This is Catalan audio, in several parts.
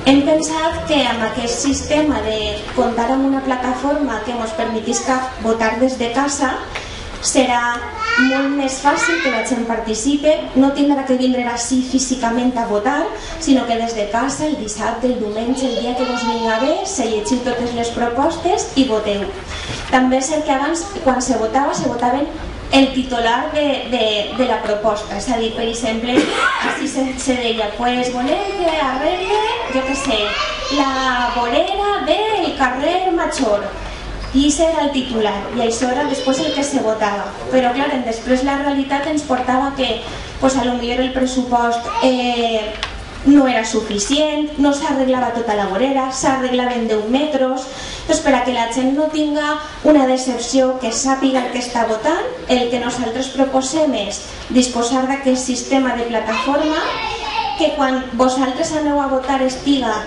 Hem pensat que amb aquest sistema de comptar amb una plataforma que ens permetisca votar des de casa serà molt més fàcil que la gent participe, no tindrà que vindre així físicament a votar, sinó que des de casa, el dissabte, el diumenge, el dia que vos vinga bé, se llegiu totes les propostes i voteu. També és cert que abans, quan se votaven el titular de la proposta, és a dir, per exemple, així se deia, pues volem que arregle, jo què sé, la vorera del carrer Major, i això era el titular, i això era després el que se votava. Però clar, després la realitat ens portava que a lo millor el pressupost no era suficient, no s'arreglava tota la vorera, s'arreglaven 10 metres. Doncs per a que la gent no tinga una decepció, que sàpiga el que està votant, el que nosaltres proposem és disposar d'aquest sistema de plataforma, que quan vosaltres aneu a votar estiga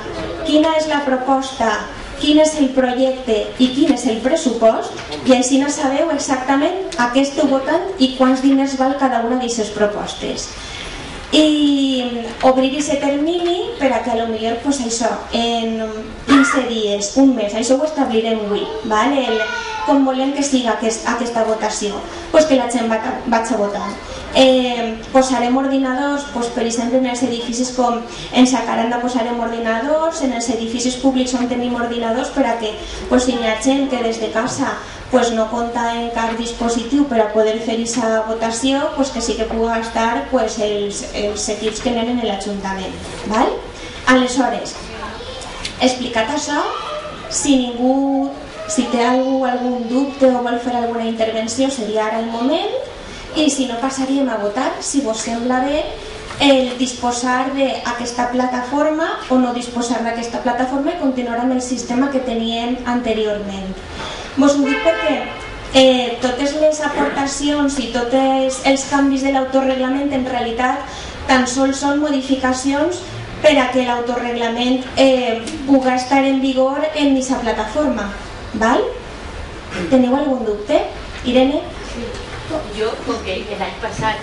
quina és la proposta, quin és el projecte i quin és el pressupost, i així no sabeu exactament a què esteu votant i quants diners val cada una d'aquestes propostes. I obrir aquest termini per a que potser això, en 15 dies, un mes, això ho establirem avui, com volem que sigui aquesta votació, que la gent vaig a votar. Posarem ordinadors, per exemple, en els edificis com en Sacaranda posarem ordinadors, en els edificis públics on tenim ordinadors, per a que si hi ha gent que des de casa no compta en cap dispositiu per a poder fer aquesta votació, que sí que pugui gastar els equips que anem en l'Ajuntament. Aleshores, explicat això, si té algun dubte o vol fer alguna intervenció seria ara el moment, i si no passaríem a votar, si vos sembla bé, el disposar d'aquesta plataforma o no disposar d'aquesta plataforma i continuar amb el sistema que teníem anteriorment. Vos ho dic perquè totes les aportacions i tots els canvis de l'autoreglament en realitat tan sols són modificacions per a que l'autoreglament pugui estar en vigor en aquesta plataforma. Teniu algun dubte? Irene? Jo, com que l'any passat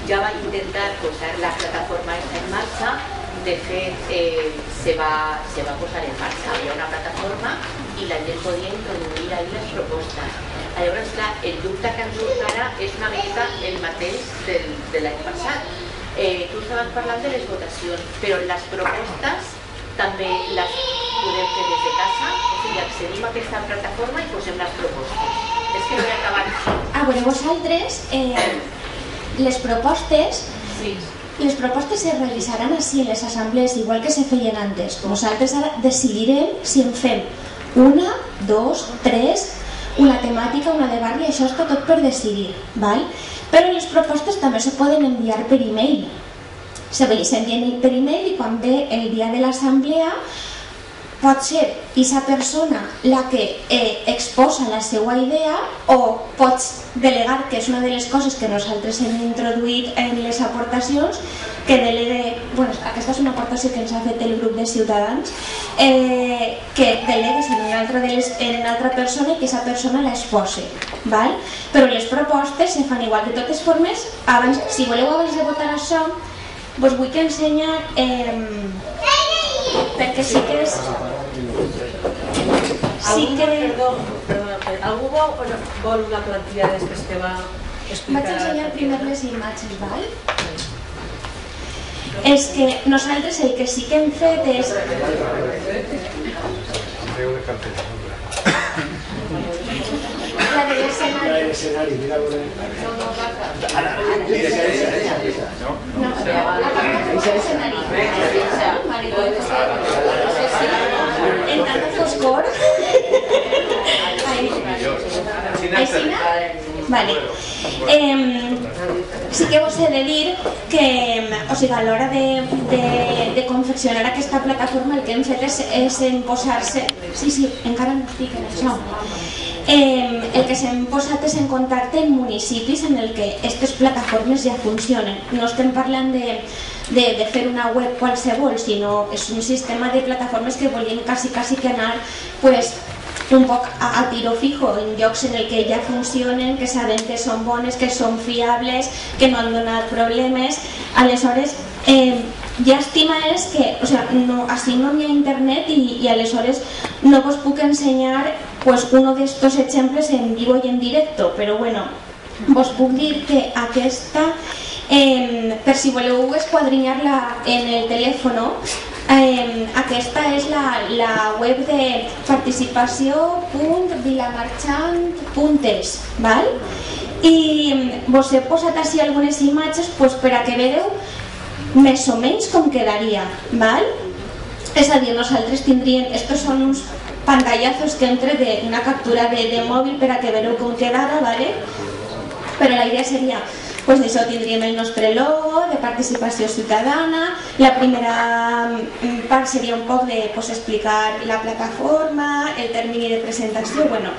ja vaig intentar posar la plataforma en marxa, de fet se va posar en marxa. Hi ha una plataforma i la gent podia introduir ahí les propostes. Llavors, clar, el dubte que ens surt ara és una mica el mateix de l'any passat. Tu estaves parlant de les votacions, però les propostes també les podem fer des de casa, o sigui, accedim a aquesta plataforma i posem les propostes. És que no he acabat. Vosaltres, les propostes es realitzaran així en les assemblees, igual que se feien antes. Nosaltres ara decidirem si en fem una, dos, tres, una temàtica, una de barri, això està tot per decidir. Però les propostes també se poden enviar per e-mail. S'envien per e-mail i quan ve el dia de l'assemblea pot ser aquesta persona la que exposa la seva idea, o pots delegar, que és una de les coses que nosaltres hem introduït en les aportacions, que delegue, aquesta és una aportació que ens ha fet el grup de Ciutadans, que delegues en una altra persona i que aquesta persona l'expose. Però les propostes se fan igual. De totes formes, si voleu abans de votar això, vos vull que ensenyar, perquè sí que és... Algú vol una plantilla després que va explicar... Vaig ensenyar primer les imatges, És que nosaltres el que sí que hem fet és... La de l'escenari. Mira, No, l'escenari. En tanta foscor. Sí que vos he de dir que a l'hora de confeccionar aquesta plataforma el que hem fet és posar-se... Sí, encara no estic en això. El que s'hem posat és en contacte amb municipis en el que aquestes plataformes ja funcionen. No estem parlant de fer una web qualsevol, sinó és un sistema de plataformes que volien quasi que anar un poc a tiro fijo, en llocs en el que ja funcionen, que sabem que són bones, que són fiables, que no han donat problemes. Aleshores, Llàstima és que així no hi ha internet i aleshores no vos puc ensenyar uno d'estos exemples en vivo i en directo, però bueno, vos puc dir que aquesta, per si voleu esquadrinyar-la en el telèfon, aquesta és la web de participació.vilamarchant.es, val? I vos he posat així algunes imatges per a que vedeu més o menys com quedaria, val? És a dir, nosaltres tindríem, estos són uns pantallazos que hem tret d'una captura de mòbil per a que vedeu com quedara, vale? Però la idea seria, doncs d'això tindríem el nostre logo de participació ciutadana, la primera part seria un poc de explicar la plataforma, el termini de presentació, bueno,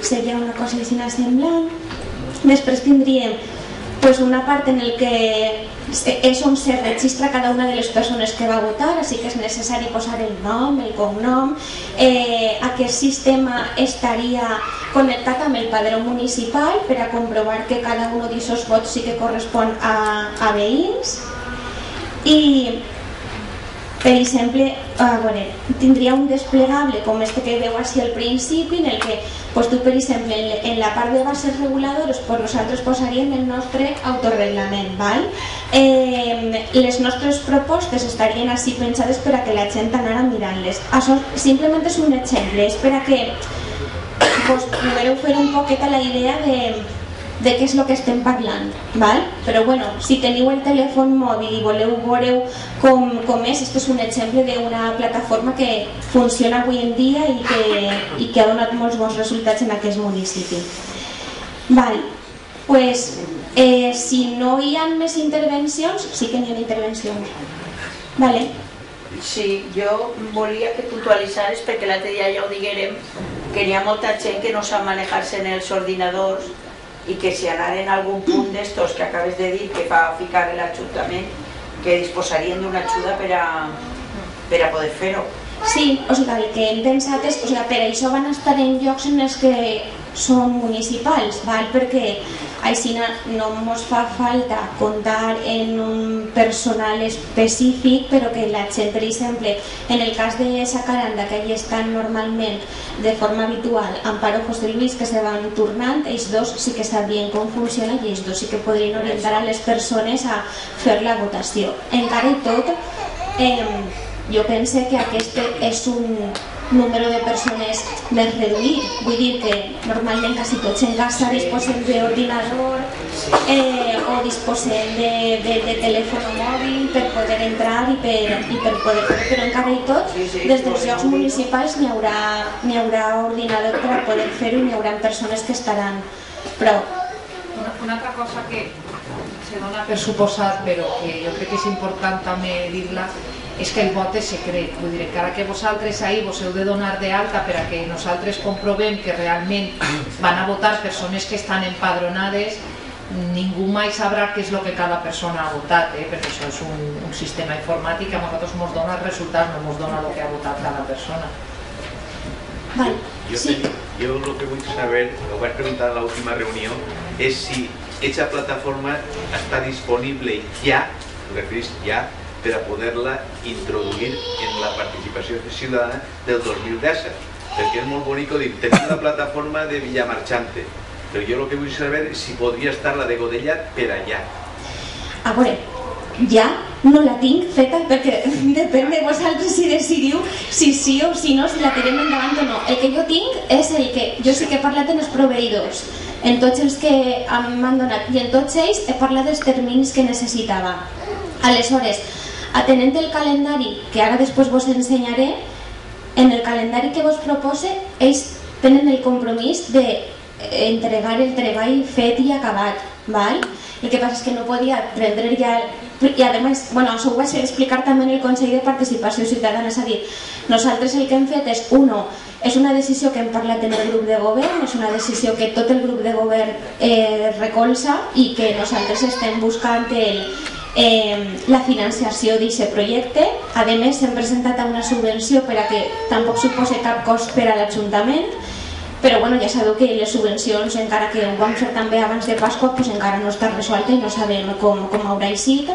seria una cosa així semblant. Després tindríem una part en el que és on se registra cada una de les persones que va votar, així que és necessari posar el nom, el cognom. Aquest sistema estaria connectat amb el padró municipal per a comprovar que cada un d'aquests vots sí que correspon a veïns. I, per exemple, tindria un desplegable com este que veu així al principi, en el que tu, per exemple, en la part de bases reguladores nosaltres posaríem el nostre autorreglament, val? Les nostres propostes estarien així pensades per a que la gent anara mirant-les. Això simplement és un exemple, és per a que pugueu fer un poquet la idea de què és el que estem parlant, val? Però bueno, si teniu el telèfon mòbil i voleu veure com és, este és un exemple d'una plataforma que funciona avui en dia i que ha donat molts bons resultats en aquest municipi. Val, pues si no hi ha més intervencions, sí que n'hi ha intervencions. Vale. Sí, jo volia que puntualitzares, perquè l'altre dia ja ho diguérem, que hi ha molta gent que no sap manejar-se en els ordinadors i que si anaren a algun punt d'estos que acabes de dir que fa ficar l'Ajuntament, que disposarien d'una ajuda per a poder fer-ho. Sí, o sigui, el que hem pensat és, per això van estar en llocs en els que són municipals, perquè així no ens fa falta comptar en un personal específic, però que la gent, per exemple, en el cas de Sacaranda, que allà estan normalment de forma habitual Amparo José Luis, que se van tornant, ells dos sí que sabrien com funciona i ells dos sí que podrien orientar a les persones a fer la votació. Encara i tot, jo penso que aquest és un número de persones més reduït, vull dir que normalment quasi tots en casa disposem d'ordinador o disposem de telèfon mòbil per poder entrar i per poder fer, però encara i tot des dels llocs municipals n'hi haurà ordinador per a poder fer-ho i n'hi haurà persones que estaran prou. Una altra cosa que se dona per suposat però que jo crec que és important també dir-la és que el vot és secret, vull dir, encara que vosaltres ahir vos heu de donar d'alta per a que nosaltres comprovem que realment van a votar persones que estan empadronades, ningú mai sabrà què és el que cada persona ha votat, perquè això és un sistema informàtic que a nosaltres ens dona el resultat, no ens dona el que ha votat cada persona. Yo lo que voy a saber, lo voy a preguntar en la última reunión, es si esa plataforma está disponible ya, me referís ya, para poderla introduir en la participació ciutadana del 2017, perquè és molt bonic dir, tenim la plataforma de Villamarchante, però jo el que vull saber és si podria estar la de Godella per allà. A veure, ja no la tinc feta perquè depèn de vosaltres si decidiu si sí o si no, si la tirem endavant o no. El que jo tinc és el que jo sí que he parlat en els proveïdors, en tots els que m'han donat, i en tots ells he parlat dels terminis que necessitava. Aleshores, atenent el calendari, que ara després vos ensenyaré, en el calendari que vos propose, ells tenen el compromís d'entregar el treball fet i acabat, val? El que passa és que no podia prendre ja... I a més, això ho vaig explicar també en el Consell de Participació Ciutadana, és a dir, nosaltres el que hem fet és, és una decisió que hem parlat en el grup de govern, és una decisió que tot el grup de govern recolza i que nosaltres estem buscant la financiació d'aquest projecte. A més, hem presentat una subvenció per a que tampoc suposa cap cost per a l'Ajuntament però bueno, ja sabeu que les subvencions, encara que ho vam fer també abans de Pasqua, pues encara no està resolta i no sabem com haurà eixit.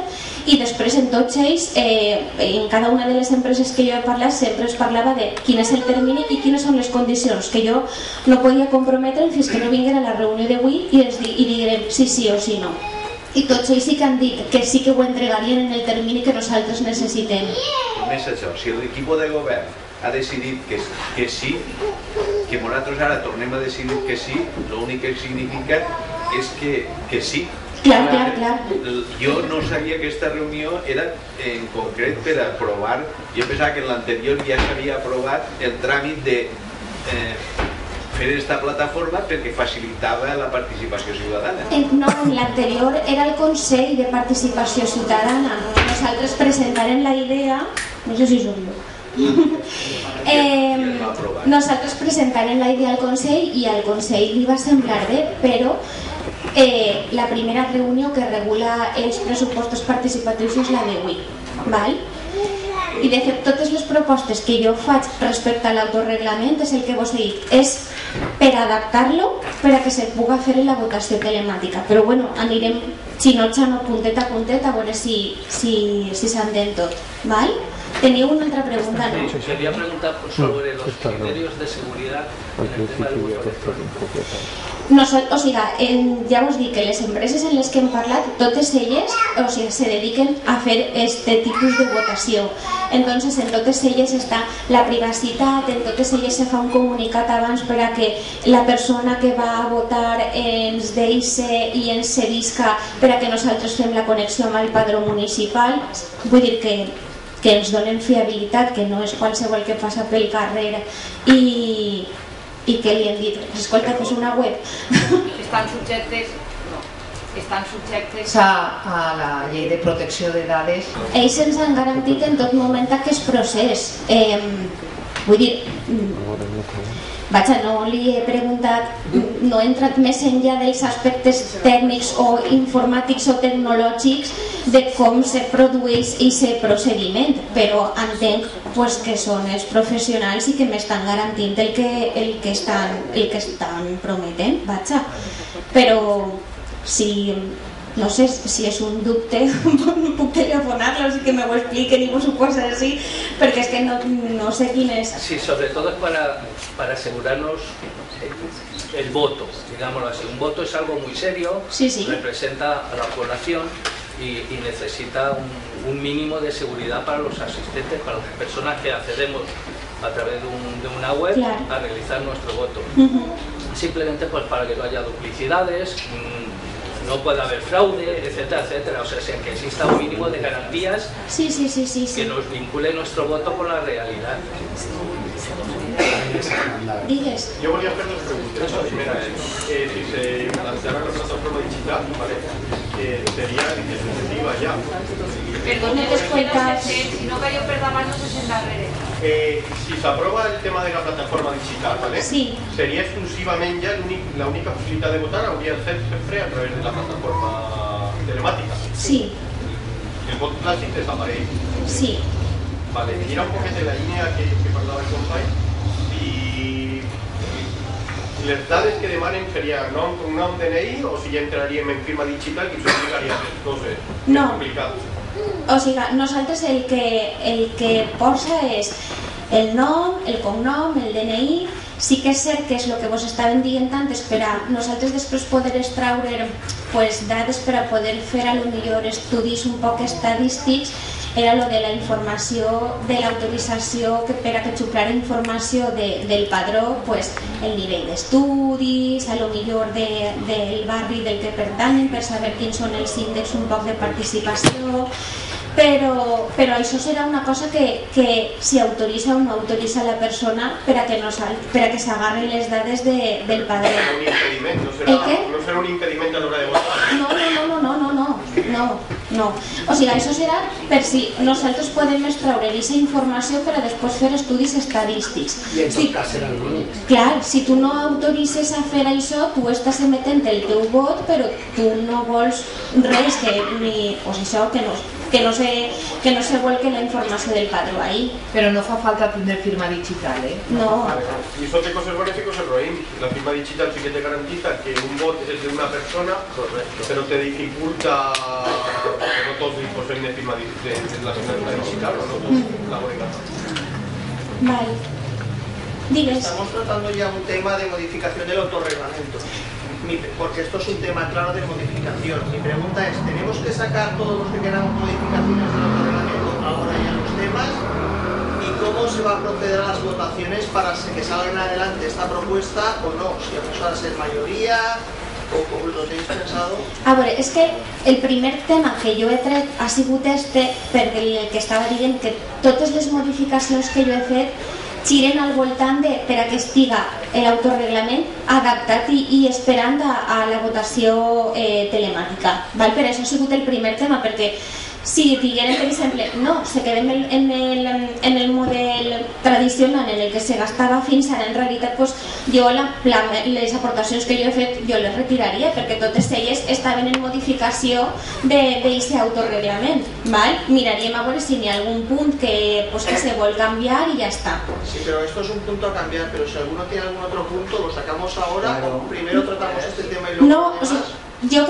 I després en tots ells, en cada una de les empreses que jo he parlat sempre es parlava de quin és el termini i quines són les condicions, que jo no podia comprometre fins que no vinguera a la reunió d'avui i diguem sí o sí no. I tots ells sí que han dit que sí que ho entregarien en el termini que nosaltres necessitem. Només això, si l'equip de govern ha decidit que sí, que nosaltres ara tornem a decidir que sí, l'únic que significa és que sí. Clar. Jo no sabia que aquesta reunió era en concret per aprovar, jo pensava que en l'anterior ja s'havia aprovat el tràmit de fer aquesta plataforma perquè facilitava la participació ciutadana. No, en l'anterior era el Consell de Participació Ciutadana. Nosaltres presentarem la idea, no sé si som jo. Nosaltres presentarem la idea al Consell i al Consell li va semblar bé, però la primera reunió que regula els pressupostos participatius és la d'avui, val? I de fet totes les propostes que jo faig respecte a l'autoreglament és el que vos he dit, és per adaptar-lo per a que se puga fer la votació telemàtica, però bueno, anirem xinotxant punteta a punteta a veure si s'entén tot, val? Teniu una altra pregunta, no? Sí, quería preguntar sobre los criterios de seguridad en el tema del voto electrónico. O sigui, ja us dic que les empreses en les que hem parlat, totes elles se dediquen a fer este tipus de votació. Entonces, en totes elles està la privacitat, en totes elles se fa un comunicat abans per a que la persona que va a votar ens deixi i ens cedisca per a que nosaltres fem la connexió amb el padró municipal. Vull dir que ens donen fiabilitat, que no és qualsevol que passa pel carrer i que li hem dit, escolta, que és una web. Estan subjectes a la llei de protecció de dades. Ells ens han garantit en tot moment aquest procés. Vull dir, no li he preguntat, no he entrat més enllà dels aspectes tècnics o informàtics o tecnològics de com se produeix aquest procediment, però entenc que són els professionals i que m'estan garantint el que estan prometent, però si no sé si és un dubte, puc telefonar-los i que me ho expliquen i vos ho posen així, perquè és que no sé quin és. Sí, sobre todo es para asegurarnos el voto, digámoslo así. Un voto es algo muy serio, representa a la población y necesita un mínimo de seguridad para los asistentes, para las personas que accedemos a través de una web a realizar nuestro voto. Simplemente pues para que no haya duplicidades, no puede haber fraude, etcétera, etcétera. O sea, que exista un mínimo de garantías que nos vincule nuestro voto con la realidad. Digues. Yo volia fer dos preguntes. La primera és, si se planteara la plataforma digital, sería definitiva ya. Perdone, si no cayó perdamas, no se endarrere. Si s'aprova el tema de la plataforma digital, sería exclusivamente ya la única posibilidad de votar, habría que ser siempre a través de la plataforma telemática. Sí. El vot clàssic desapareix. Sí. Vale, mira un poquet de la línia que parlava el company. Les dades que demanen seria nom, cognom, DNI, o si ja entraríem en firma digital, que això implicaria més complicat? O sigui, nosaltres el que posa és el nom, el cognom, el DNI. Sí que és cert que és el que vos estàvem dient antes, per a nosaltres després poder extraure dades per a poder fer a lo millor estudis un poc estadístics, era lo de la informació de l'autorització, que per a que xuclara informació del padró, el nivell d'estudis, a lo millor del barri del que pertanyen, per saber quins són els índexs un poc de participació, però això serà una cosa que si autoritza o no autoritza la persona per a que s'agarren les dades del padró. No serà un impediment a l'hora de votar? No. O sigui, això serà per si nosaltres podem extraure aquesta informació per a després fer estudis estadístics. I en tot cas serà l'únic. Clar, si tu no autoritzes a fer això, tu estàs emetent el teu vot, però tu no vols res que que no se vuelque la informació del padró ahí. Però no fa falta tindre firma digital, ¿eh? No. Y eso de cosas buenas y cosas ruins. La firma digital sí que te garantiza que un bot es de una persona, pero te dificulta que no todos poseen de firma de la firma digital, o no todos la obligación. Vale. Digues. Estamos tratando ya un tema de modificación del autorreglamento, porque esto es un tema claro de modificación. Mi pregunta es, ¿tenemos que sacar todos los que queramos modificaciones del autorreglamento ahora ya los temas? ¿Y cómo se va a proceder a las votaciones para que salgan adelante esta propuesta o no? Si vamos a ser mayoría o com lo tenéis pensado? A veure, és que el primer tema que jo he tret ha sigut perquè el que estava dient que totes les modificacions que jo he fet giren al voltant per a que estiga l'autoreglament adaptat i esperant a la votació telemàtica. Per això ha sigut el primer tema, perquè si digueren, per exemple, no, se quedem en el model tradicional en el que se gastava fins ara, en realitat jo les aportacions que jo he fet jo les retiraria perquè totes elles estaven en modificació d'aquest autorreglament. Miraríem a veure si hi ha algun punt que se vol canviar i ja està. Sí, pero esto es un punto a cambiar, pero si alguno tiene algún otro punto lo sacamos ahora o primero tratamos este tema y luego no, jo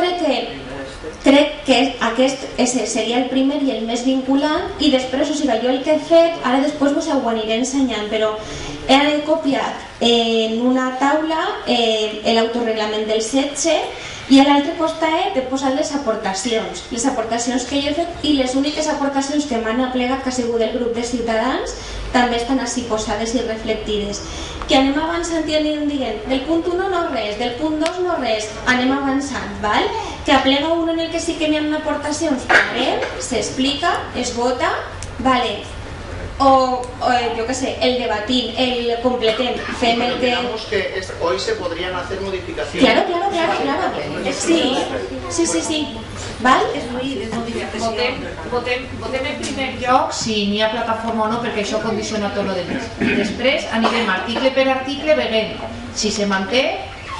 crec que aquest seria el primer i el més vinculant i després, o sigui, jo el que he fet, ara després vos ho aniré ensenyant, però he copiat en una taula l'autoreglament del 16 i a l'altre costat he posat les aportacions que jo he fet i les úniques aportacions que m'han aplegat, que ha sigut del grup de Ciutadans, també estan així posades i reflectides. Que anem avançant i anem dient del punt 1 no res, del punt 2 no res, anem avançant, val? Que aplega un en el que sí que n'hi ha aportacions, parlem, s'explica, es vota, vale, o yo qué sé, el debatir, el completem, fem el que... Digamos que hoy se podrían hacer modificaciones. Claro. Sí. Val? Votem en primer lloc si n'hi ha plataforma o no, perquè això condiciona tot el demés. I després anirem article per article veient si se manté,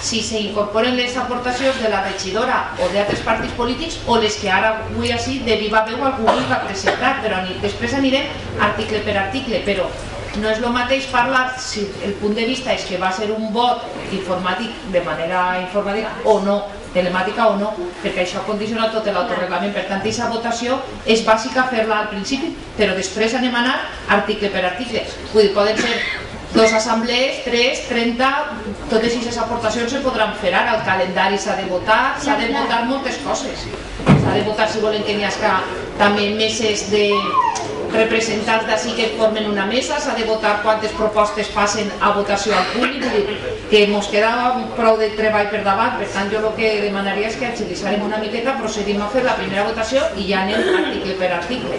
si s'incorporen les aportacions de la regidora o d'altres partits polítics o les que ara avui així de viva veu algú va presentar, però després anirem article per article, però no és el mateix parlar si el punt de vista és que va ser un vot informàtic de manera informàtica o no, telemàtica o no, perquè això condiciona tot l'autoreglament. Per tant, aquesta votació és bàsica fer-la al principi, però després anem a anar article per article. Vull dir, poden ser 2 assemblees, 3, 30, totes aquestes aportacions se podran fer ara. El calendari s'ha de votar moltes coses. S'ha de votar si volen que n'hi hagi també meses de representants d'ací que formen una mesa, s'ha de votar quantes propostes passen a votació al públic, que ens quedava prou de treball per davant. Per tant, jo el que demanaria és que agilitzarem una miqueta, procedim a fer la primera votació i ja anem article per article.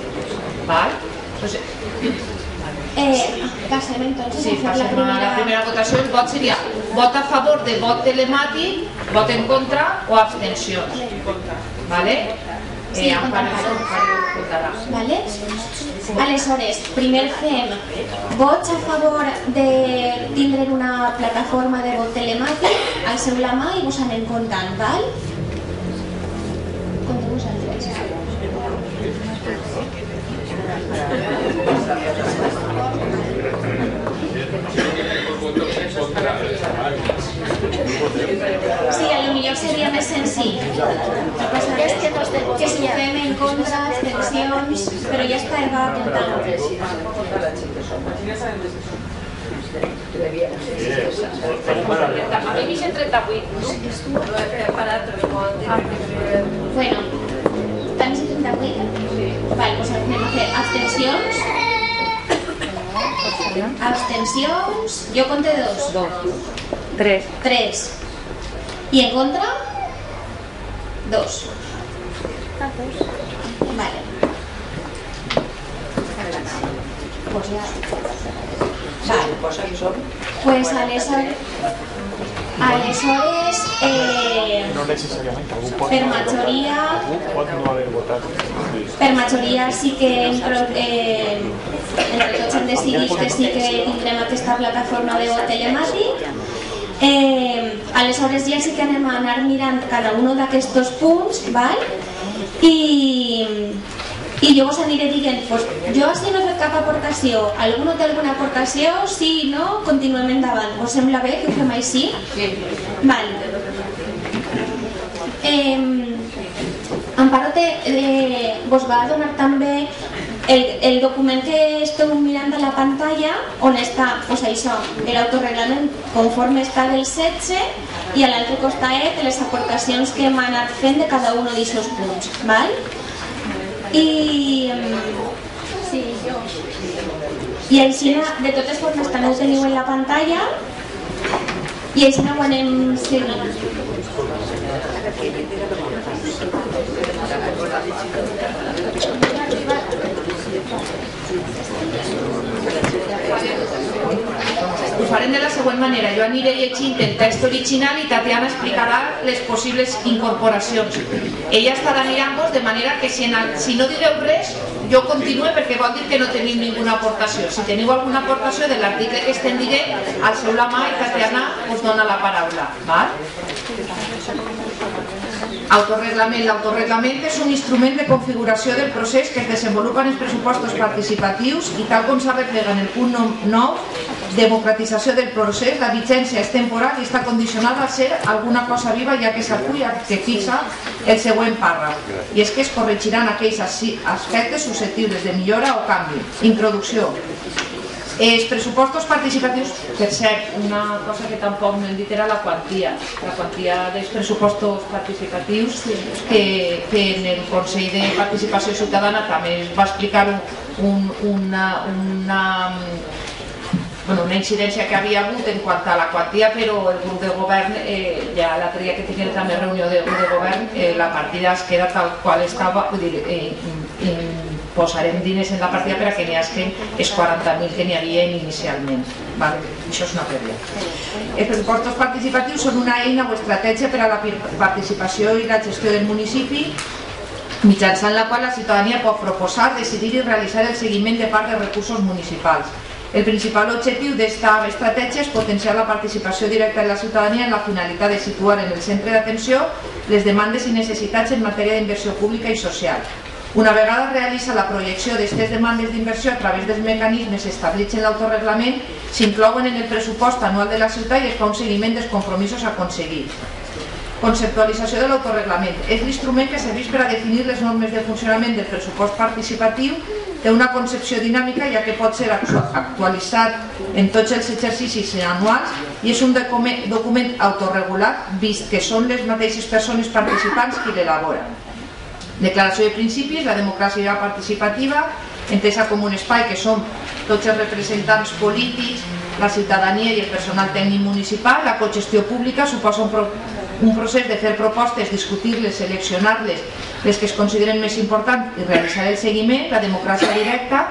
Passem entonces sí, a la primera votació. El vot seria vot a favor de vot telemàtic, vot en contra o abstencions. Vale? Sí, vale? Aleshores, primer fem vots a favor de tindre una plataforma de vot telemàtic, alceu la mà i vos anem comptant, val? Compteu vosaltres. Sí, a lo millor seria més senzill. Que si ho fem en contra, abstencions, però ja està, va comptant. A mi m'hi 38. Bueno, també 38? Vale, doncs anem a fer abstencions. Abstencions. Jo compte 2. 3. I en contra? 2. Vale. Pues ja... Vale. Pues aleshores per majoria sí que entre tots hem decidit que sí que tindrem aquesta plataforma de vot telemàtic. Aleshores ja sí que anem a anar mirant cada un d'aquests punts, val? I I jo us aniré dient, jo així no he fet cap aportació, algú té alguna aportació? Sí, no? Continuem endavant. Us sembla bé que ho fem així? Sí. Vale. Amparo vos va donar també el document que esteu mirant a la pantalla, on està això, l'autoreglament conforme està del 16 i a l'altre costat les aportacions que hem anat fent de cada un d'aquests punts. I així, de totes formes, també ho teniu en la pantalla i així ho anem seguint. Ho farem de la següent manera. Jo aniré llegint el text original i Tatiana explicarà les possibles incorporacions. Ella estarà mirant-vos de manera que si no digueu res, jo continuo perquè vol dir que no teniu ninguna aportació. Si teniu alguna aportació de l'article que estem dient, alceu la mà i Tatiana us dona la paraula. Autorreglament. L'autorreglament és un instrument de configuració del procés que es desenvolupa en els pressupostos participatius i tal com s'arreplega en el punt 9, democratització del procés, la vigència és temporal i està condicionada a ser alguna cosa viva ja que s'acull que fixa el següent pàrraf. I és que es corregiran aquells aspectes susceptibles de millora o canvi. Introducció. Els pressupostos participatius, per cert, una cosa que tampoc no hem dit era la quantia dels pressupostos participatius que en el Consell de Participació Ciutadana també es va explicar una incidència que havia hagut en quant a la quantia, però el grup de govern, ja l'altre dia que tinguem també reunió de grup de govern, la partida es queda tal qual estava, vull dir, posarem diners en la partida per a que n'hi hagi els 40.000 que n'hi havia inicialment. Això és una prèvia. Els pressupostos participatius són una eina o estratègia per a la participació i la gestió del municipi, mitjançant la qual la ciutadania pot proposar, decidir i realitzar el seguiment de part de recursos municipals. El principal objectiu d'esta estratègia és potenciar la participació directa de la ciutadania en la finalitat de situar en el centre d'atenció les demandes i necessitats en matèria d'inversió pública i social. Una vegada realitza la projecció d'aquestes demandes d'inversió a través dels mecanismes establits en l'autoreglament, s'inclouen en el pressupost anual de la ciutat i es fa un seguiment dels compromisos aconseguits. Conceptualització de l'autoreglament. És l'instrument que serveix per a definir les normes de funcionament del pressupost participatiu. Té una concepció dinàmica ja que pot ser actualitzat en tots els exercicis anuals i és un document autorregulat vist que són les mateixes persones participants qui l'elaboren. Declaració de principis, la democràcia participativa, entesa com un espai que som tots els representants polítics, la ciutadania i el personal tècnic municipal. La cogestió pública suposa un procés de fer propostes, discutir-les, seleccionar-les, les que es consideren més importants i realitzar el seguiment. La democràcia directa,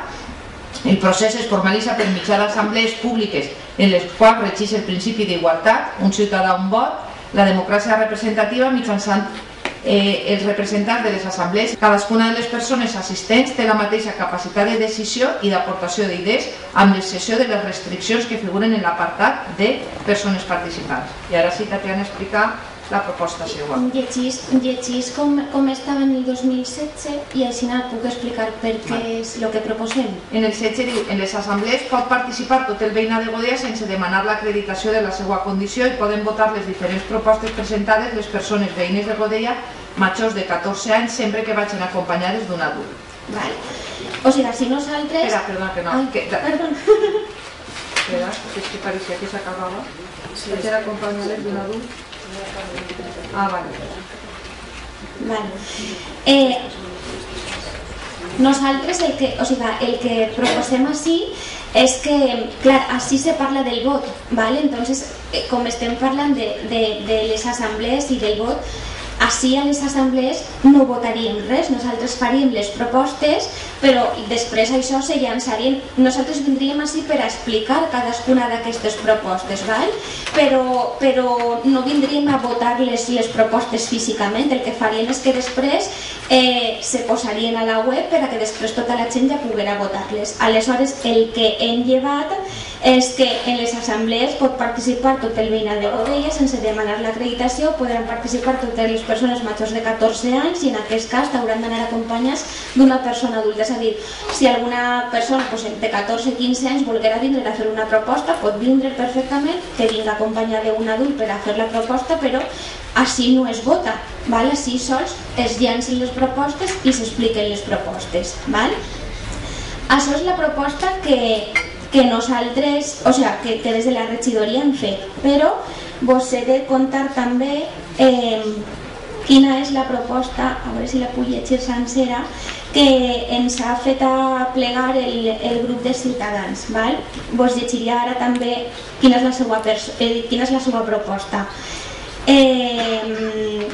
el procés es formalitza per mitjà d'assemblees públiques en les quals regeix el principi d'igualtat, un ciutadà un vot. La democràcia representativa mitjançant els representants de les assemblees. Cadascuna de les persones assistents té la mateixa capacitat de decisió i d'aportació d'idees amb l'excepció de les restriccions que figuren en l'apartat de persones participants. I ara sí, Tatiana, explicar la proposta següent. Llegís com estava en el 2016 i així puc explicar per què és el que proposem. En el 16 diu, en les assemblees pot participar tot el veïnat de Godella sense demanar l'acreditació de la seva condició i poden votar les diferents propostes presentades les persones veïnes de Godella majors de 14 anys sempre que vagin acompanyades d'un adult. O sigui, si nosaltres... Perdona, que no. Perdó. Espera, és que pareixia que s'acabava. Vagin acompanyades d'un adult. Nosaltres el que proposem així és que, clar, així se parla del vot, entonces com estem parlant de les assemblees i del vot, així a les assemblees no votaríem res, nosaltres faríem les propostes, però després això se llançarien. Nosaltres vindríem així per explicar cadascuna d'aquestes propostes, val? Però no vindríem a votar les propostes físicament, el que farien és que després se posarien a la web per a que després tota la gent ja poguera votar-les. Aleshores, el que hem llevat és que en les assemblees pot participar tot el veïnat de Godella sense demanar l'acreditació, podran participar totes les persones majors de 14 anys i en aquest cas hauran d'anar acompanyats d'una persona adulta. És a dir, si alguna persona de 14 o 15 anys volguera vindre a fer una proposta, pot vindre perfectament, que vinga acompanyada d'un adult per a fer la proposta, però així no es vota, així sols es llancen les propostes i s'expliquen les propostes. Això és la proposta que nosaltres, o sigui, que des de la regidoria hem fet, però vos he de contar també quina és la proposta, a veure si la puc llegir sencera, que ens ha fet a plegar el grup de Ciutadans. Vos llegiria ara també quina és la seva proposta.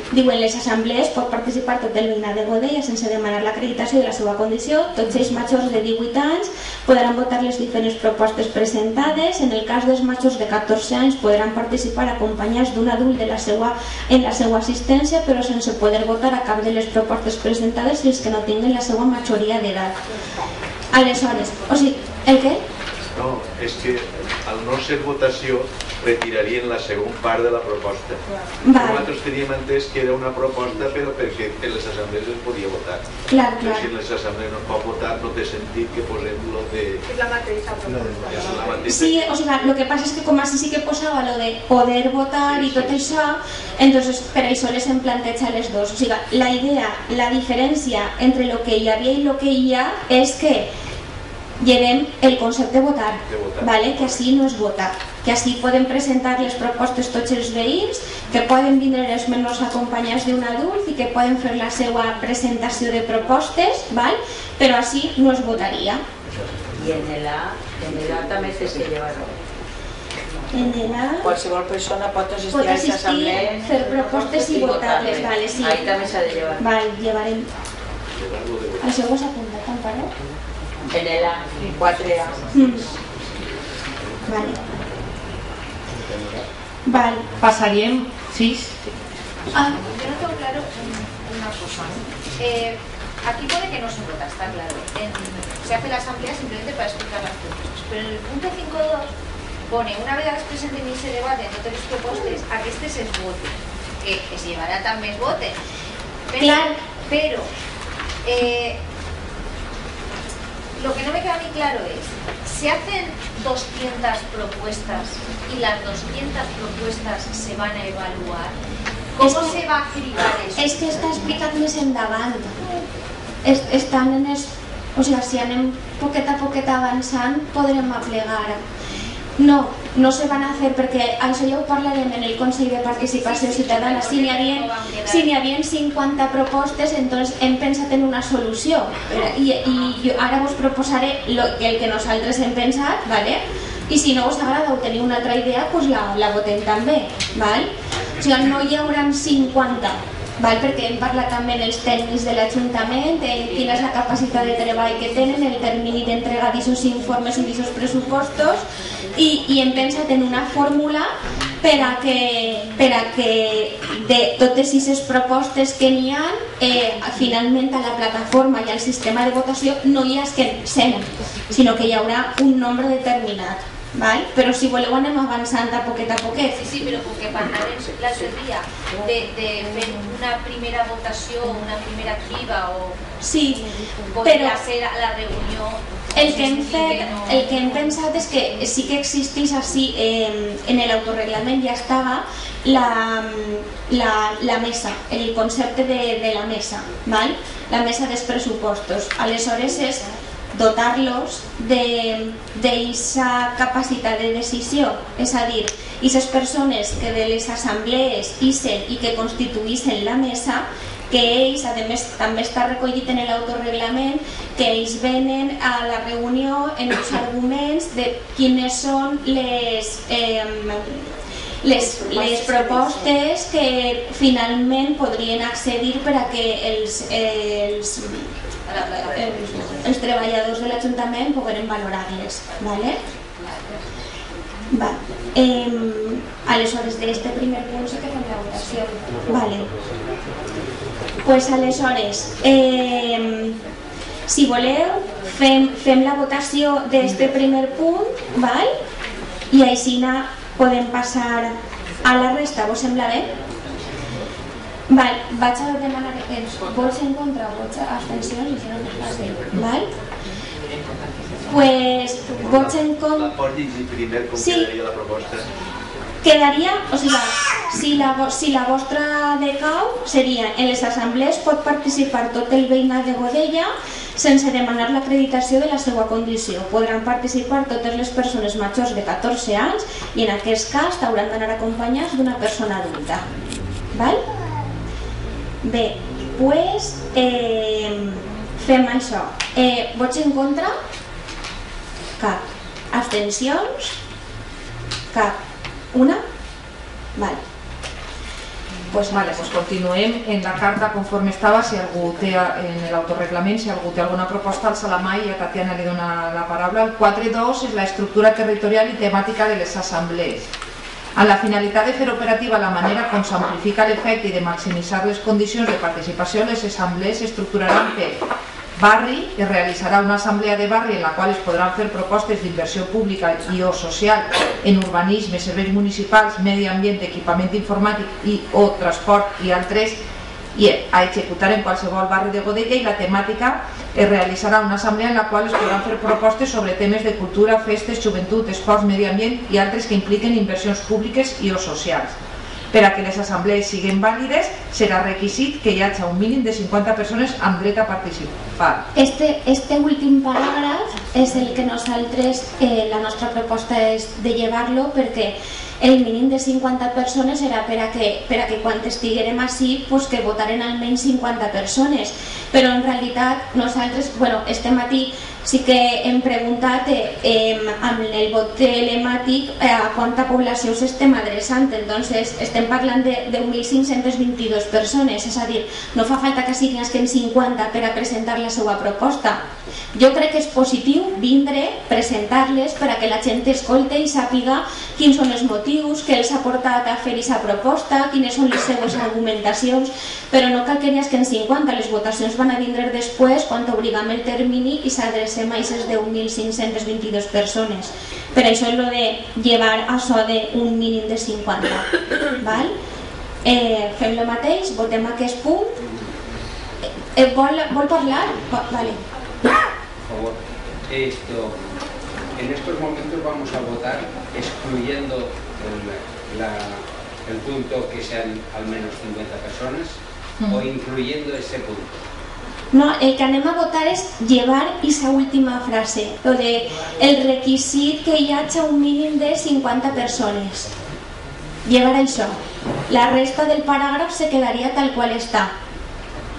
Diuen, les assemblees pot participar tot el veïnat de Godella sense demanar l'acreditació de la seva condició. Tots els majors de 18 anys podran votar les diferents propostes presentades. En el cas dels majors de 14 anys podran participar acompanyats d'un adult en la seva assistència, però sense poder votar a cap de les propostes presentades fins que no tinguin la seva majoria d'edat. Aleshores, o sigui, el què? No, és que al no ser votació retirarien la segona part de la proposta. Nosaltres teníem entès que era una proposta però perquè en les assemblees es podia votar. Però si en les assemblees no es pot votar no té sentit que posem lo de... És la mateixa proposta. Sí, o sigui, el que passa és que com així sí que posava lo de poder votar i tot això, entonces per això les hem plantejat les dos. O sigui, la idea, la diferència entre lo que hi havia i lo que hi ha és que llevem el concepte de votar, que així no es vota, que així poden presentar les propostes tots els veïns, que poden vindre els menors acompanyats d'un adult i que poden fer la seva presentació de propostes, però així no es votaria. I en el A també tens que llevar-ho. En el A... Qualsevol persona pot assistir a les assemblees, fer propostes i votar-les, sí. Ahí també s'ha de llevar. Llevarem. Això ho has apuntat, Amparo? En el A, 4A. Vale. Pasaríem, sí. Yo no tengo claro una cosa. Aquí pone que no se vota, está claro. Se hace la asamblea simplemente para explicar las propuestas. Pero en el punto 5.2 pone, una vez que es presente y se debate en totes les propostes, aquestes es voten. Que es llevarà també es voten. Pero lo que no me queda muy claro es, ¿se hacen 200 propuestas y las 200 propuestas se van a evaluar? ¿Cómo se va a cribar eso? És que està explicat més endavant. Estan en els... O sigui, si anem poquet a poquet avançant, podrem aplegar. No se van a fer perquè això ja ho parlarem en el Consell de Participació Ciutadana. Si n'hi havia 50 propostes, doncs hem pensat en una solució i ara vos proposaré el que nosaltres hem pensat, i si no us agrada o teniu una altra idea, doncs la votem també. O sigui, no hi haurà 50, perquè hem parlat també amb els tècnics de l'Ajuntament de quina és la capacitat de treball que tenen, el termini d'entrega d'aquests informes i d'aquests pressupostos, i hem pensat en una fórmula per a que de totes aquestes propostes que n'hi ha, finalment a la plataforma i al sistema de votació no hi hagi 100, sinó que hi haurà un nombre determinat. Però si voleu anem avançant a poquet. Sí, però com que parlarem l'altre dia de fer una primera votació, una primera criba o... Sí, podria ser a la reunió... El que hem pensat és que sí que existeix així, en l'autoreglament ja estava la mesa, el concepte de la mesa, la mesa dels pressupostos. Aleshores és dotar-los d'aquesta capacitat de decisió, és a dir, aquestes persones que de les assemblees ixen i que constituïssin la mesa, que ells, a més, també està recollit en l'autoreglament, que ells venen a la reunió en els arguments de quines són les propostes que finalment podrien accedir per a que els treballadors de l'Ajuntament pogueren valorar-les. Aleshores, d'aquest primer punt sí que fem la votació. Doncs aleshores, si voleu, fem la votació d'aquest primer punt i així podem passar a la resta. Vos sembla bé? Vaig a demanar vots en contra o vots abstencions i si no més fàcil. Pues vots en contra... Pots llegir primer com quedaria la proposta? Quedaria, o sigui, si la vostra decau seria en les assemblees pot participar tot el veïnat de Godella sense demanar l'acreditació de la seva condició. Podran participar totes les persones majors de 14 anys i en aquest cas hauran d'anar acompanyats d'una persona adulta. Bé, doncs fem això. Vots en contra? Cap. Abstencions? Cap. Una? Pues continuem en la carta conforme estava. Si algú té en l'autoreglament, si algú té alguna proposta, alça la mà i a Tatiana li dona la paraula. El 4.2 és la estructura territorial i temàtica de les assemblees. Amb la finalitat de fer operativa la manera com s'amplifica l'efecte i de maximitzar les condicions de participació, les assemblees s'estructuraran per barri, es realitzarà una assemblea de barri en la qual es podran fer propostes d'inversió pública i o social en urbanisme, serveis municipals, medi ambient, equipament informàtic i o transport i altres, i a executar en qualsevol barri de Godella, i la temàtica es realitzarà una assemblea en la qual es podran fer propostes sobre temes de cultura, festes, joventut, esports, medi ambient i altres que impliquen inversions públiques i o socials. Per a que les assemblees siguin vàlides, serà requisit que hi hagi un mínim de 50 persones amb dret a participar. Este últim paràgraf és el que nosaltres, la nostra proposta és de llevar-lo perquè el mínim de 50 persones era per a que quan estiguérem així que votaren almenys 50 persones, però en realitat nosaltres, este matí sí que hem preguntat amb el vot telemàtic a quanta població us estem adreçant. Entonces estem parlant de 1.522 persones, és a dir, no fa falta que siguin 50 per a presentar la seva proposta. Jo crec que és positiu vindre, presentar-les per a que la gent escolte i sàpiga quins són els motius, què els ha portat a fer aquesta proposta, quines són les seues argumentacions, però no cal que n'hi hagi 50, les votacions van a vindre després quan obriguem el termini i s'adrecem a aquestes 10.522 persones. Per això és el de llevar això d'un mínim de 50. Fem el mateix, votem aquest punt. ¿Vol parlar? Vale. Por favor, en estos momentos vamos a votar excluyendo el punto que sean al menos 50 personas o incluyendo ese punto. No, el que anem a votar és llevar aquesta última frase, el requisit que hi hagi un mínim de 50 persones. Llevar això. La resta del paràgraf se quedaria tal qual està.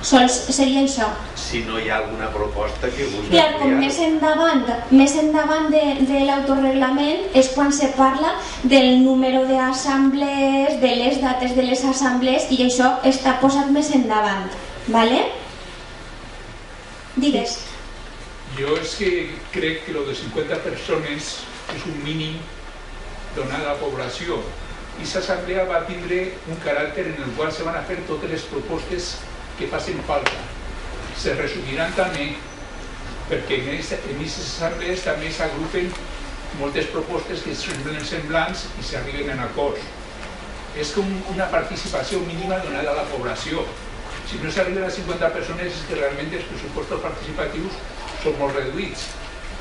Sols seria això. Si no hi ha alguna proposta que vulgui clar, com més endavant de l'autoreglament és quan se parla del número d'assemblees, de les dates de les assemblees, i això està posat més endavant. Vale? Digues. Jo és que crec que lo de 50 persones és un mínim donat a la població. I aquesta assemblea va tindre un caràcter en el qual se van a fer totes les propostes que facin falta. Se resumiran també perquè en aquestes assemblees també s'agrupen moltes propostes que semblen semblants i s'arriben a acords. És com una participació mínima donada a la població. Si no s'arriben a 50 persones és que realment els pressupostos participatius són molt reduïts,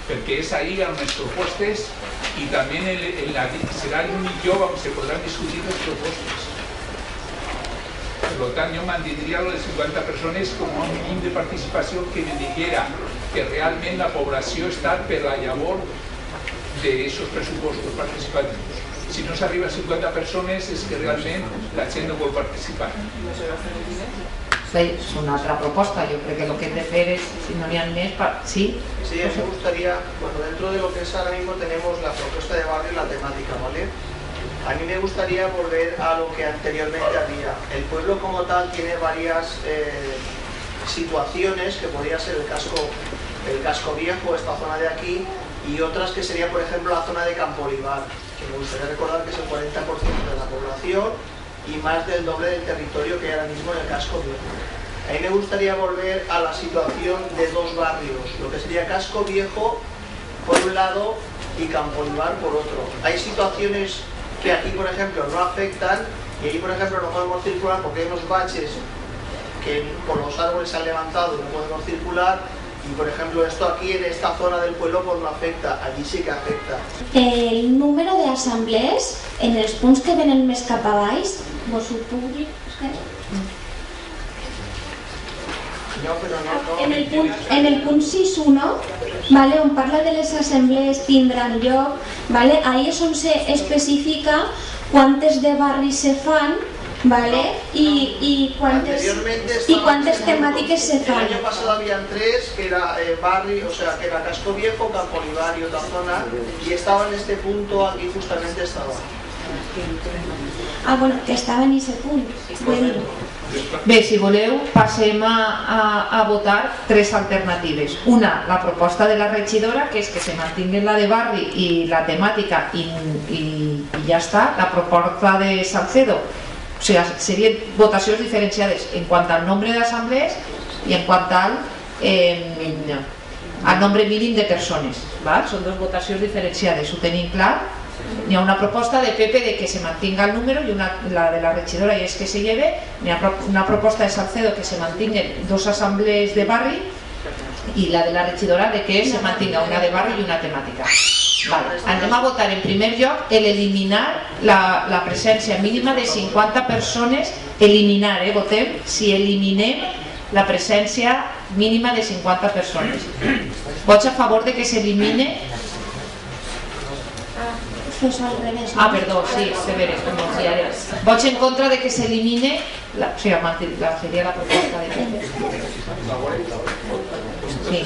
perquè és ahí on les propostes i també serà l'únic lloc on se podran discutir les propostes. Per tant, jo mantindria les 50 persones com un mínim de participació que me diguera que realment la població està per la llavor d'aquests pressupostos participatius. Si no s'arriba a 50 persones és que realment la gent no vol participar. Es una otra propuesta, yo creo que lo que es de fer es, si no hay más, ¿sí? Sí, a mí me gustaría, dentro de lo que es ahora mismo tenemos la propuesta de barrio y la temática, ¿vale? A mí me gustaría volver a lo que anteriormente había. El pueblo como tal tiene varias situaciones, que podría ser el casco viejo, esta zona de aquí, y otras que sería, por ejemplo, la zona de Campo Olivar, que me gustaría recordar que es el 40% de la población y más del doble del territorio que hay ahora mismo en el casco viejo. A mí me gustaría volver a la situación de dos barrios, lo que sería Casco Viejo por un lado y Campo Olivar por otro. Hay situaciones que aquí, por ejemplo, no afectan, y ahí, por ejemplo, no podemos circular porque hay unos baches que por los árboles se han levantado y no podemos circular, y por ejemplo esto aquí en esta zona del pueblo pues no afecta, allí sí que afecta. El número d'assemblees en els punts que venen més cap a baix, vos ho puc dir? No, però no. En el punt 6.1, vale, on parla de les assemblees tindran lloc, vale, ahí és on se especifica quantes de barris se fan, vale, y cuántas temáticas se fan. El año pasado habían 3, que era barrio, o sea, que era Casco Viejo, Campo Olivar y otra zona, y estaba en este punto, aquí justamente estaba. Ah, bueno, que estava en aquest punt. Bé, si voleu, passem a votar 3 alternatives. Una, la proposta de la regidora, que és que se mantingui la de barri i la temàtica i ja està. La proposta de Salcedo, o sigui, serien votacions diferenciades en quant al nombre d'assemblees i en quant al nombre mínim de persones, val? Són 2 votacions diferenciades, ho tenim clar. Hi ha una proposta de PP de que se mantinga el número i la de la regidora i és que se lleve. Hi ha una proposta de Salcedo que se mantinguen 2 assemblees de barri i la de la regidora de que se mantinga una de barri i una temàtica. Vale. Anem a votar en primer lloc eliminar la presència mínima de 50 persones. Eliminar, votem si eliminem la presència mínima de 50 persones. Vots a favor de que s'elimine? Ah, perdó, sí, vots en contra de que s'elimine seria la proposta de PP. Sí.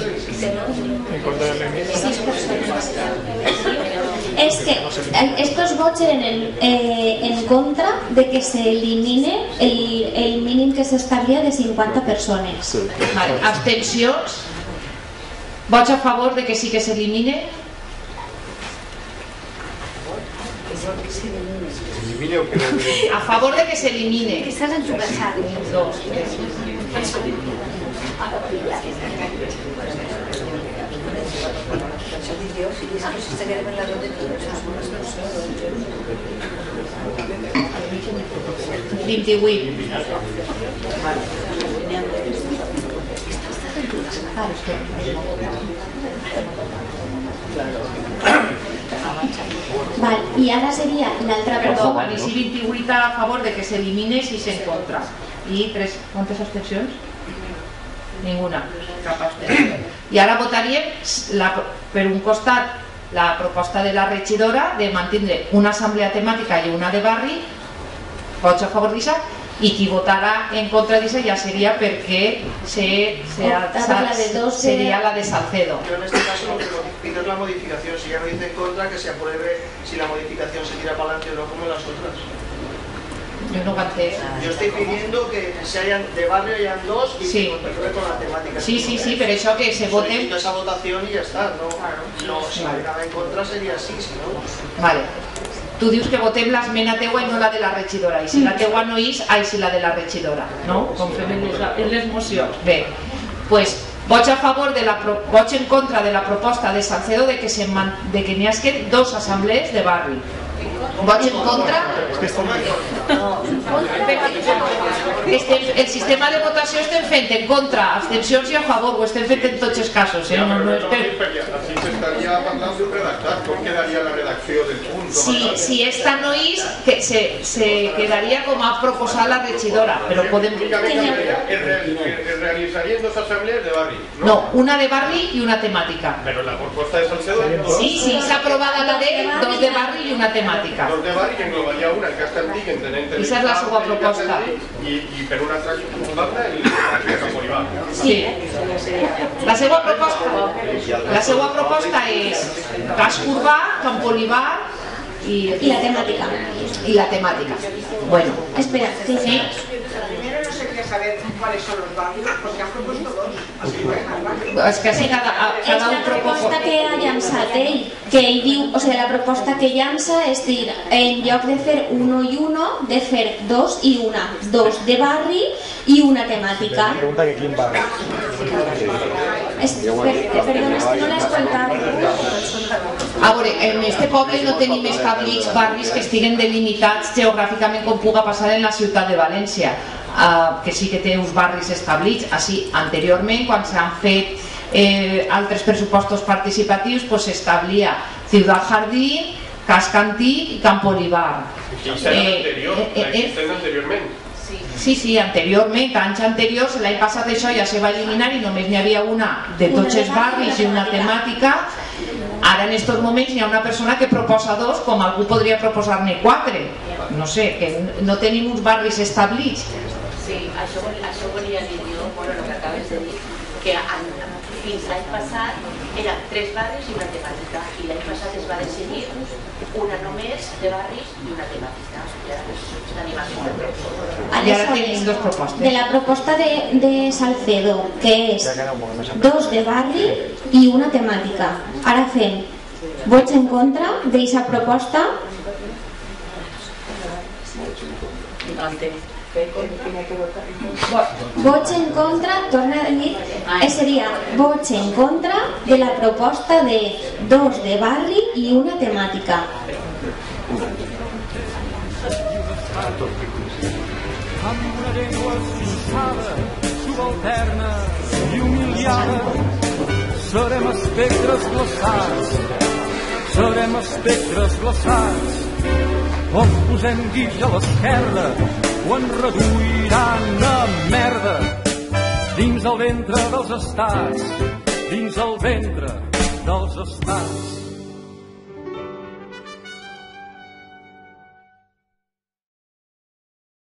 Es que estos vots eren en contra de que se elimine el mínim que s'establia de 50 persones. Vale. Abstencions? Vots a favor de que sí que s'elimine? A favor de que s'elimine. Estàs enxugassat. 2, 3. Val, i ara seria l'altra Perdó, Alici 28 a favor de que s'elimine, 6 en contra. I 3, quantes abstencions? Ninguna, cap abstenció. I ara votaríem per un costat la proposta de la regidora de mantindre una assemblea temàtica i una de barri. Vots a favor d'això? I qui votarà en contra d'això ja seria perquè seria la de Salcedo. Yo en este caso lo que pido es la modificación. Si ya me dice en contra, que se apruebe si la modificación se tira para adelante o no, como las otras. Yo no canté. Yo estoy pidiendo que se hayan de barrio hayan 2 y sí. Que continúe con la temática. Sí, pero eso que se vote. Solicito esa votación y ya está. No, si hubiera en contra sería así, si no. Vale. Tu dius que votem l'esmena teua i no la de la regidora, i si la teua no és, si la de la regidora, no? Com fem en les mocions. Bé, doncs vots a favor vots en contra de la proposta de Salcedo de que n'hi hagi 2 assemblees de barri. Vots en contra? El sistema de votació estem fent en contra, abstencions i a favor, ho estem fent en tots els casos. Así se estaría hablando de redactar, ¿cómo quedaría la redacción del punto? Si esta no és, se quedaría com ha proposat la regidora, però podem... Realizarían 2 asambleas de barri, ¿no? No, una de barri i una temàtica. Pero la propuesta de Salcedo... Sí, s'ha aprovat la de 2 de barri i una temàtica. 2 de barri que englobaria una, el casc antic, en tenent... Esa és la seva proposta. I per una altra banda, el Campo Olivar. Sí. La seva proposta és casc urbà, Campo Olivar Y la temática. Y la temática. Bueno, espera, sí. Primero no se quería saber cuáles son los barrios, porque han propuesto dos. És que sí, cada un la proposta que ha llançat ell, que ell diu, o sigui, la proposta que llança és dir, en lloc de fer uno i uno, de fer dos i una, dos de barri i una temàtica. Pregunta que quin barri. Perdona, és que no l'he escoltat. A veure, en este poble no tenim establits barris que estiguen delimitats geogràficament com puga passar en la ciutat de València, que sí que té uns barris establits. Així, anteriorment, quan s'han fet altres pressupostos participatius, s'establia Ciutat Jardí, Casc Antic i Camp Olivar. Anteriorment? Sí, anteriorment, anys anteriors, l'any passat això ja se va eliminar i només n'hi havia una de tots els barris i una temàtica. Ara en aquests moments hi ha una persona que proposa dos, com algú podria proposar-ne quatre. No sé, que no tenim uns barris establits. Sí, això volia dir jo, el que acabes de dir, que fins l'any passat eren 3 barris i una temàtica, i l'any passat es va decidir una només de barris i una temàtica. I ara tenim dos propostes. De la proposta de Salcedo, que és dos de barri i una temàtica. Ara fem vots en contra d'aquesta proposta. Vots en contra, torna a dir, seria vots en contra de la proposta de dos de barri i una temàtica. Amb una llengua esforçada, subalterna i humiliada, serem espectres glaçats, o ens posem guix a l'esquerda, o ens reduiran a merda, dins el ventre dels estats, dins el ventre dels estats.